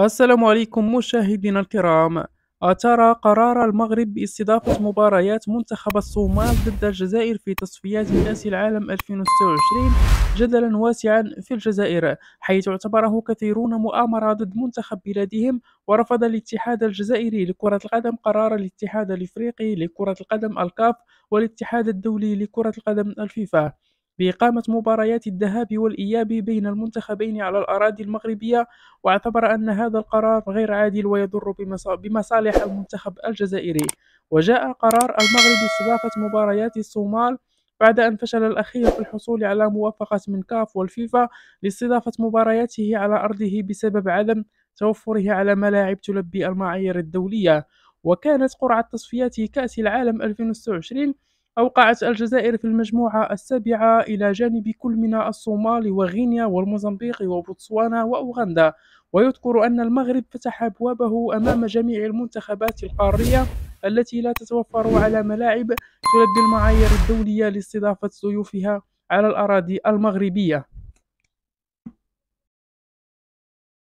السلام عليكم مشاهدينا الكرام. ترى قرار المغرب باستضافة مباريات منتخب الصومال ضد الجزائر في تصفيات كأس العالم 2026 جدلا واسعا في الجزائر، حيث اعتبره كثيرون مؤامرة ضد منتخب بلادهم. ورفض الاتحاد الجزائري لكرة القدم قرار الاتحاد الإفريقي لكرة القدم الكاف والاتحاد الدولي لكرة القدم الفيفا بإقامة مباريات الذهاب والإياب بين المنتخبين على الأراضي المغربية، واعتبر أن هذا القرار غير عادل ويضر بمصالح المنتخب الجزائري. وجاء قرار المغرب باستضافة مباريات الصومال بعد أن فشل الأخير في الحصول على موافقة من كاف والفيفا لاستضافة مبارياته على أرضه بسبب عدم توفره على ملاعب تلبي المعايير الدولية. وكانت قرعة تصفيات كأس العالم 2026 أوقعت الجزائر في المجموعة السابعة إلى جانب كل من الصومال وغينيا والموزمبيق وبوتسوانا وأوغندا. ويذكر أن المغرب فتح أبوابه أمام جميع المنتخبات القارية التي لا تتوفر على ملاعب تلبي المعايير الدولية لاستضافة ضيوفها على الأراضي المغربية.